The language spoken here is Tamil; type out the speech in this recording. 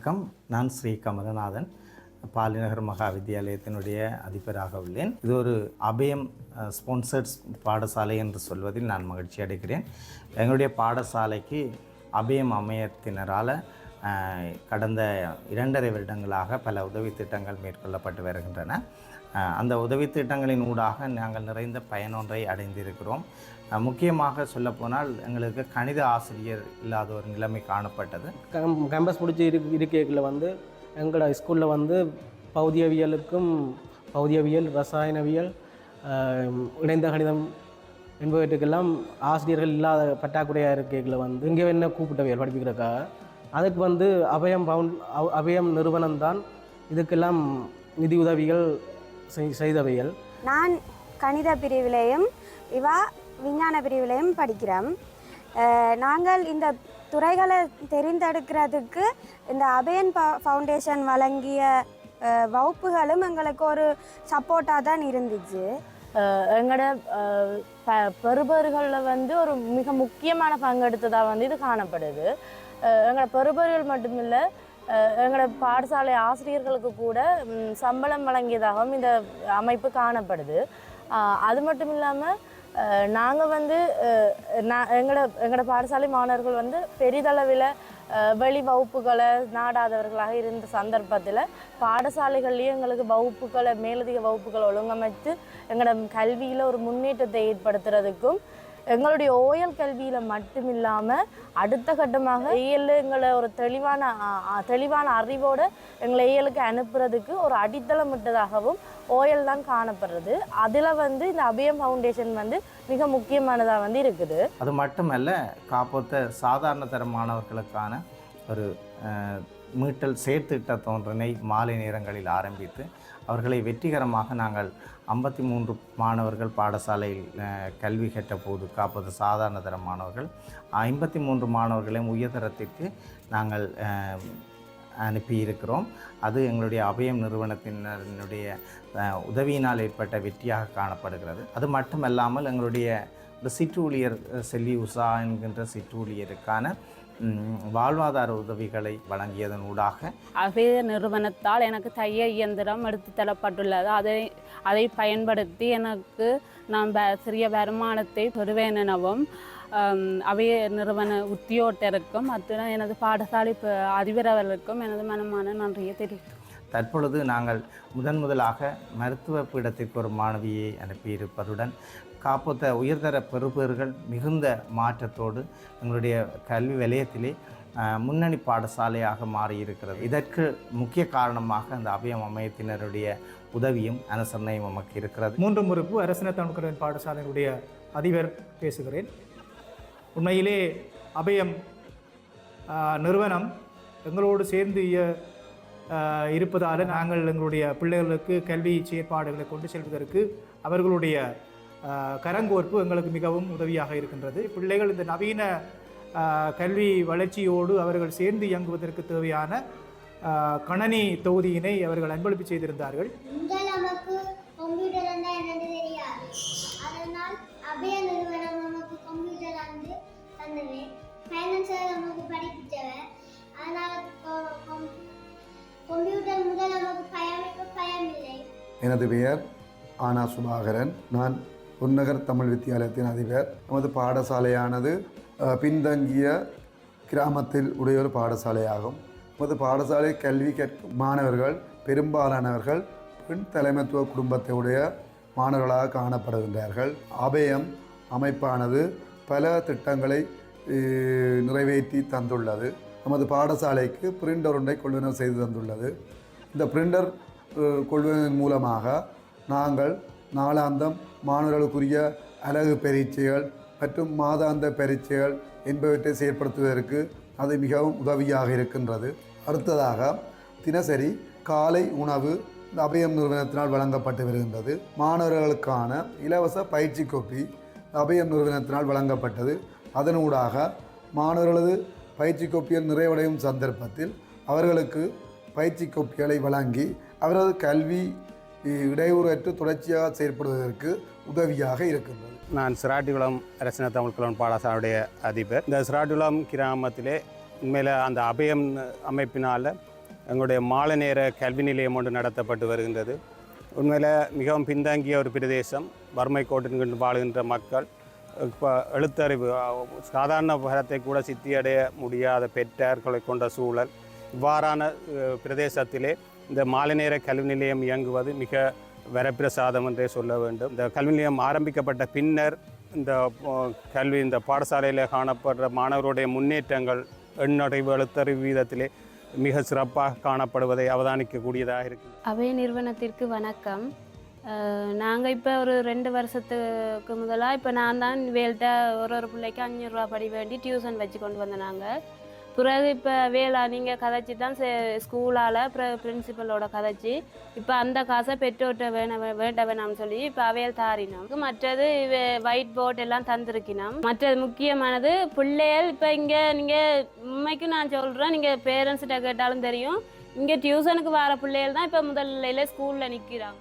வணக்கம். நான் ஸ்ரீ கமலநாதன், பாலிநகர் மகா வித்தியாலயத்தினுடைய அதிபராக உள்ளேன். இது ஒரு அபயம் ஸ்பான்சர்ட் பாடசாலை என்று சொல்வதில் நான் மகிழ்ச்சி அடைகிறேன். எங்களுடைய பாடசாலைக்கு அபயம் அமையத்தினரால் கடந்த 2.5 வருடங்களாக பல உதவி திட்டங்கள் மேற்கொள்ளப்பட்டு வருகின்றன. அந்த உதவி திட்டங்களின் ஊடாக நாங்கள் நிறைந்த பயனொன்றை அடைந்திருக்கிறோம். முக்கியமாக சொல்லப்போனால் எங்களுக்கு கணித ஆசிரியர் இல்லாத ஒரு நிலைமை காணப்பட்டது. கேம்பஸ் முடிச்சு இருக்கைகளில் எங்களோட ஸ்கூலில் பௌதியவியல், ரசாயனவியல், இணைந்த கணிதம் என்பவற்றுக்கெல்லாம் ஆசிரியர்கள் இல்லாத பற்றாக்குறையாக இருக்கைகளில் இங்கே என்ன கூப்பிட்டவியல் படிப்பிக்கிறக்காக அதுக்கு அபயம் நிறுவனம் தான் இதுக்கெல்லாம் நிதி உதவிகள் செய்தவைகள். நான் கணித பிரிவிலையும் விஞ்ஞான பிரிவிலையும் படிக்கிறோம். நாங்கள் இந்த துறைகளை தெரிந்தெடுக்கிறதுக்கு இந்த அபயன் ஃபவுண்டேஷன் வழங்கிய வகுப்புகளும் எங்களுக்கு ஒரு சப்போர்ட்டாக தான் இருந்துச்சு. எங்களோட பெறுபவர்களில் ஒரு மிக முக்கியமான பங்கெடுத்ததாக இது காணப்படுது. எங்களோட பெறுபவர்கள் மட்டுமில்லை, எங்களோட பாடசாலை ஆசிரியர்களுக்கு கூட சம்பளம் வழங்கியதாகவும் இந்த அமைப்பு காணப்படுது. அது மட்டும் இல்லாமல் நாங்கள் எங்களோட பாடசாலை மாணவர்கள் பெரிதளவில் வெளி வகுப்புகளை நாடாதவர்களாக இருந்த சந்தர்ப்பத்தில் பாடசாலைகள்லேயும் எங்களுக்கு மேலதிக வகுப்புகளை ஒழுங்கமைத்து எங்களோட கல்வியில் ஒரு முன்னேற்றத்தை ஏற்படுத்துறதுக்கும், எங்களுடைய ஓயல் கல்வியில் மட்டுமில்லாமல் அடுத்த கட்டமாக எங்களை ஒரு தெளிவான அறிவோடு எங்களை ஏஎலுக்கு அனுப்புறதுக்கு ஒரு அடித்தளமிட்டதாகவும் ஓயல் தான் காணப்படுறது. அதில் இந்த அபயம் ஃபவுண்டேஷன் மிக முக்கியமானதாக இருக்குது. அது மட்டுமல்ல, காப்போத்த சாதாரண தர மாணவர்களுக்கான ஒரு மீட்டல் செயற்திட்டத்தொன்றினை மாலை நேரங்களில் ஆரம்பித்து அவர்களை வெற்றிகரமாக நாங்கள் 53 மாணவர்கள் பாடசாலையில் கல்வி கற்ற போது காப்பது சாதாரண தர மாணவர்கள் 53 மாணவர்களையும் உயர்தரத்திற்கு நாங்கள் அனுப்பியிருக்கிறோம். அது எங்களுடைய அபயம் நிறுவனத்தினுடைய உதவியினால் ஏற்பட்ட வெற்றியாக காணப்படுகிறது. அது மட்டுமல்லாமல் எங்களுடைய ஒரு சிற்றூழியர் செல்லி உஷா என்கின்ற சிற்றூழியருக்கான வாழ்வாதார உதவிகளை வழங்கியதன் ஊடாக அபய நிறுவனத்தால் எனக்கு தையல் இயந்திரம் எடுத்து தரப்பட்டுள்ளது. அதை பயன்படுத்தி எனக்கு நான் சிறிய வருமானத்தை பெறுவேன் எனவும் அபய நிறுவன உத்தியோகத்தருக்கும் அத்துடன் எனது பாடசாலை அதிபர் அவர்களுக்கும் எனது மனமான நன்றியை தெரிவித்தோம். தற்பொழுது நாங்கள் முதலாக மருத்துவ பீடத்திற்கு ஒரு மாணவியை அனுப்பியிருப்பதுடன் காப்போத்த உயர்தர பெறுபவர்கள் மிகுந்த மாற்றத்தோடு எங்களுடைய கல்வி வலயத்திலே முன்னணி பாடசாலையாக மாறியிருக்கிறது. இதற்கு முக்கிய காரணமாக அந்த அபயம் அமையத்தினருடைய உதவியும் அனுசரணையும் நமக்கு இருக்கிறது. 3 முறுப்பு அரசின தமிழ்கல்வி பாடசாலையினுடைய அதிபர் பேசுகிறேன். உண்மையிலே அபயம் நிறுவனம் எங்களோடு சேர்ந்து இருப்பதால் நாங்கள் எங்களுடைய பிள்ளைகளுக்கு கல்வி செயற்பாடுகளை கொண்டு செல்வதற்கு அவர்களுடைய கரங்கோர்ப்பு எங்களுக்கு மிகவும் உதவியாக இருக்கின்றது. பிள்ளைகள் இந்த நவீன கல்வி வளர்ச்சியோடு அவர்கள் சேர்ந்து இயங்குவதற்கு தேவையான கணனி தொகுதியினை அவர்கள் அன்பளிப்பு செய்திருந்தார்கள். எனது பெயர் ஆனா சுபாகரன். நான் புன்னகர் தமிழ் வித்தியாலயத்தின் அதிபர். நமது பாடசாலையானது பின்தங்கிய கிராமத்தில் உடைய ஒரு பாடசாலையாகும். நமது பாடசாலை கல்வி கற்கும் மாணவர்கள் பெரும்பாலானவர்கள் பெண் தலைமைத்துவ குடும்பத்தை உடைய மாணவர்களாக காணப்படுகின்றார்கள். அபயம் அமைப்பானது பல திட்டங்களை நிறைவேற்றி தந்துள்ளது. நமது பாடசாலைக்கு பிரிண்டர் ஒன்றை கொள்வனவு செய்து தந்துள்ளது. இந்த பிரிண்டர் கொள்வதன் மூலமாக நாங்கள் நாளாந்தம் மாணவர்களுக்குரிய அலகு பரீட்சைகள் மற்றும் மாதாந்த பரீட்சைகள் என்பவற்றை செயற்படுத்துவதற்கு அது மிகவும் உதவியாக இருக்கின்றது. அடுத்ததாக தினசரி காலை உணவு இந்த அபயம் நிறுவனத்தினால் வழங்கப்பட்டு வருகின்றது. மாணவர்களுக்கான இலவச பயிற்சி கோப்பி அபயம் நிறுவனத்தினால் வழங்கப்பட்டது. அதனூடாக மாணவர்களது பயிற்சி கோப்பிகள் நிறைவடையும் சந்தர்ப்பத்தில் அவர்களுக்கு பயிற்சி கோப்பிகளை வழங்கி அவரது கல்வி இடையூறற்று தொடர்ச்சியாக செயற்படுவதற்கு உதவியாக இருக்கின்றது. நான் சிராட்டிகுளம் அரசின தமிழ்கல்வி பாடசாலையுடைய அதிபர். இந்த சிராட்டிகுளம் கிராமத்திலே உண்மையில் அந்த அபயம் அமைப்பினால் எங்களுடைய மாலை நேர கல்வி நிலையம் ஒன்று நடத்தப்பட்டு வருகின்றது. உண்மையில் மிகவும் பின்தங்கிய ஒரு பிரதேசம். வறுமை கோட்டின் வாழுகின்ற மக்கள் இப்போ எழுத்தறிவு சாதாரண பரத்தை கூட சித்தியடைய முடியாத பெற்றார்களை கொண்ட சூழல். இவ்வாறான பிரதேசத்திலே இந்த மாலை நேர கல்வி நிலையம் இயங்குவது மிக வரப்பிரசாதம் என்றே சொல்ல வேண்டும். இந்த கல்வி நிலையம் ஆரம்பிக்கப்பட்ட பின்னர் இந்த பாடசாலையில் காணப்படுற மாணவருடைய முன்னேற்றங்கள் எண்ணறிவு எழுத்தறிவு வீதத்திலே மிக சிறப்பாக காணப்படுவதை அவதானிக்கக்கூடியதாக இருக்குது. அபய நிறுவனத்திற்கு வணக்கம். நாங்கள் இப்போ ஒரு 2 வருஷத்துக்கு முதலாக இப்போ நான் தான் வேல்கிட்ட ஒரு பிள்ளைக்கு 500 ரூபா படி வேண்டி டியூஷன் வச்சு கொண்டு வந்தேன். நாங்கள் பிறகு இப்போ வேலை நீங்கள் கதைச்சி தான் ஸ்கூலால் பிரின்சிபலோட கதைச்சி இப்போ அந்த காசை பெற்றோர்கிட்ட வேண்ட வேணாம்னு சொல்லி இப்போ அவையல் தாரினோம். மற்றது ஒயிட் போர்ட் எல்லாம் தந்திருக்கணும். மற்றது முக்கியமானது பிள்ளைகள் இப்போ இங்கே நீங்கள் உண்மைக்கு நான் சொல்கிறேன், நீங்கள் பேரண்ட்ஸ்கிட்ட கேட்டாலும் தெரியும், இங்கே டியூஷனுக்கு வர பிள்ளைகள் தான் இப்போ முதல்ல ஸ்கூலில் நிற்கிறாங்க.